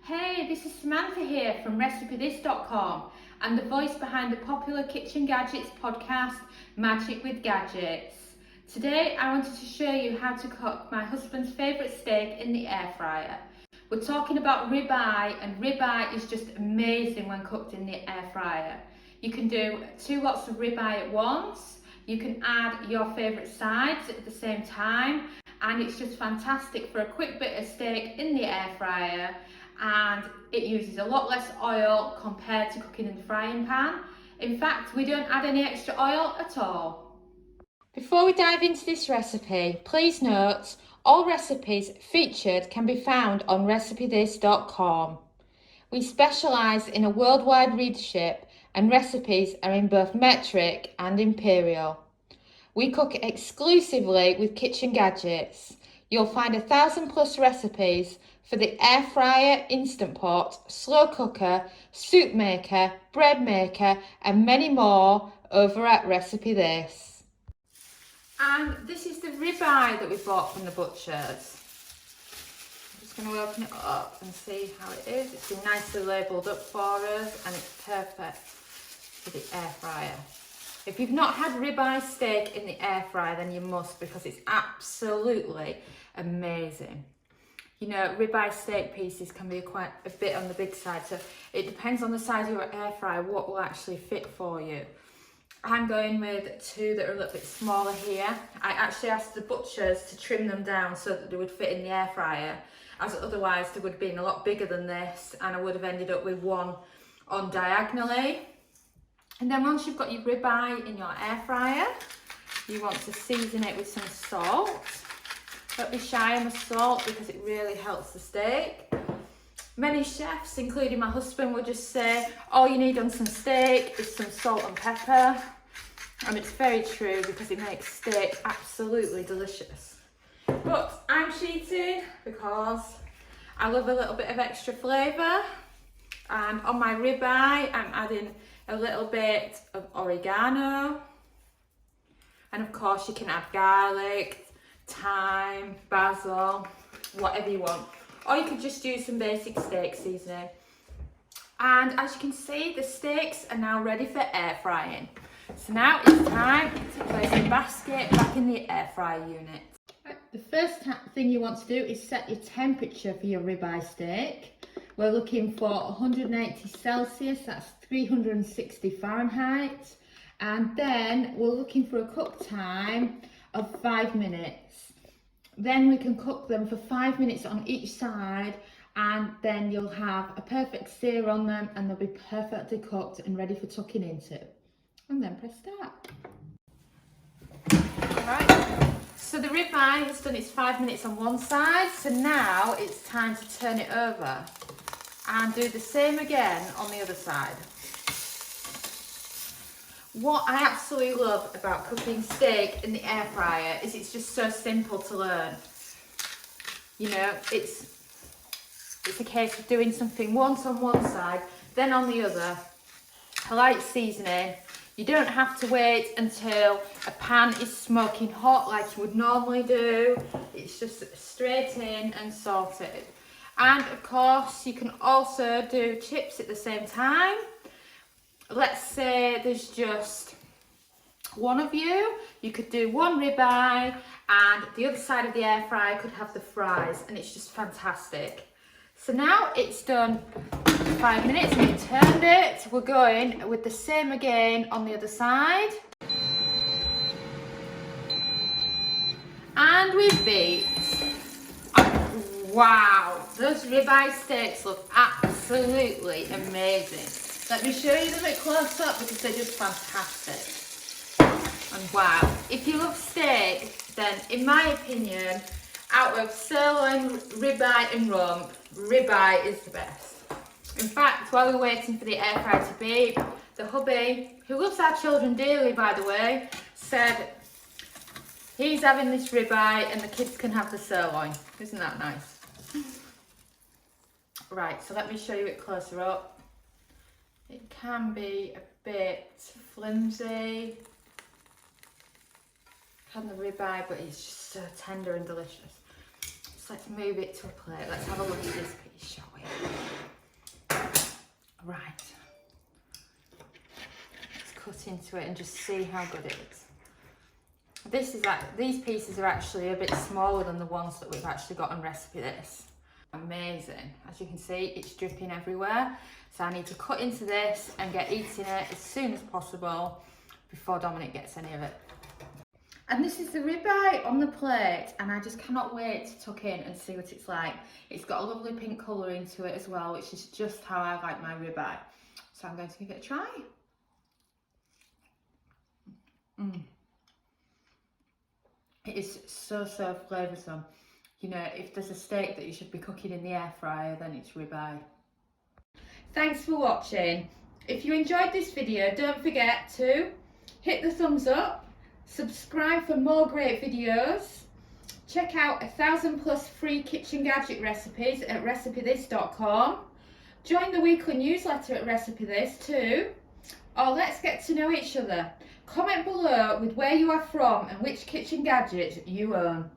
Hey, this is Samantha here from RecipeThis.com. I'm the voice behind the popular Kitchen Gadgets podcast, Magic with Gadgets. Today I wanted to show you how to cook my husband's favourite steak in the air fryer. We're talking about ribeye, and ribeye is just amazing when cooked in the air fryer. You can do 2 lots of ribeye at once, you can add your favourite sides at the same time, and it's just fantastic for a quick bit of steak in the air fryer, and it uses a lot less oil compared to cooking in the frying pan. In fact, we don't add any extra oil at all. Before we dive into this recipe, please note all recipes featured can be found on RecipeThis.com. We specialise in a worldwide readership, and recipes are in both metric and imperial. We cook exclusively with Kitchen Gadgets. You'll find 1,000+ recipes for the air fryer, instant pot, slow cooker, soup maker, bread maker, and many more over at Recipe This. And this is the ribeye that we bought from the butcher's. I'm just going to open it up and see how it is. It's been nicely labelled up for us, and it's perfect for the air fryer. If you've not had ribeye steak in the air fryer, then you must, because it's absolutely amazing. You know, ribeye steak pieces can be quite a bit on the big side, so it depends on the size of your air fryer what will actually fit for you. I'm going with 2 that are a little bit smaller here. I actually asked the butchers to trim them down so that they would fit in the air fryer, as otherwise they would have been a lot bigger than this, and I would have ended up with one on diagonally. And then once you've got your ribeye in your air fryer, you want to season it with some salt. Don't be shy on the salt because it really helps the steak. Many chefs, including my husband, would just say all you need on some steak is some salt and pepper. And it's very true, because it makes steak absolutely delicious. But I'm cheating because I love a little bit of extra flavour. And on my ribeye, I'm adding a little bit of oregano. And of course you can add garlic, thyme, basil, whatever you want. Or you could just use some basic steak seasoning. And as you can see, the steaks are now ready for air frying. So now it's time to place the basket back in the air fryer unit. The first thing you want to do is set your temperature for your ribeye steak. We're looking for 180 Celsius, that's 360 Fahrenheit. And then we're looking for a cook time of 5 minutes. Then we can cook them for 5 minutes on each side, and then you'll have a perfect sear on them, and they'll be perfectly cooked and ready for tucking into. And then press start. Alright, so the ribeye has done its 5 minutes on one side, so now it's time to turn it over and do the same again on the other side. What I absolutely love about cooking steak in the air fryer is it's just so simple to learn. You know, it's a case of doing something once on one side, then on the other. I like seasoning. You don't have to wait until a pan is smoking hot like you would normally do. It's just straight in and sorted. And of course, you can also do chips at the same time. Let's say there's just one of you. You could do one ribeye, and the other side of the air fryer could have the fries, and it's just fantastic. So now it's done 5 minutes and we've turned it. We're going with the same again on the other side. And we beat. Wow, those ribeye steaks look absolutely amazing. Let me show you them a bit close up because they're just fantastic. And wow, if you love steak, then in my opinion, out of sirloin, ribeye and rump, ribeye is the best. In fact, while we're waiting for the air fryer to beep, the hubby, who loves our children dearly by the way, said he's having this ribeye and the kids can have the sirloin. Isn't that nice? Right, so let me show you it closer up. It can be a bit flimsy, can the ribeye, but it's just so tender and delicious. So let's move it to a plate. Let's have a look at this piece, shall we? bit into it and just see how good it is. These pieces are actually a bit smaller than the ones that we've actually got on Recipe This. Amazing. As you can see, it's dripping everywhere. So I need to cut into this and get eating it as soon as possible before Dominic gets any of it. And this is the ribeye on the plate, and I just cannot wait to tuck in and see what it's like. It's got a lovely pink colour into it as well, which is just how I like my ribeye. So I'm going to give it a try. It is so flavoursome. You know, if there's a steak that you should be cooking in the air fryer, then it's ribeye. Thanks for watching. If you enjoyed this video, don't forget to hit the thumbs up, subscribe for more great videos, check out 1,000+ free kitchen gadget recipes at recipethis.com, join the weekly newsletter at Recipe This too, or let's get to know each other. Comment below with where you are from and which kitchen gadget you own.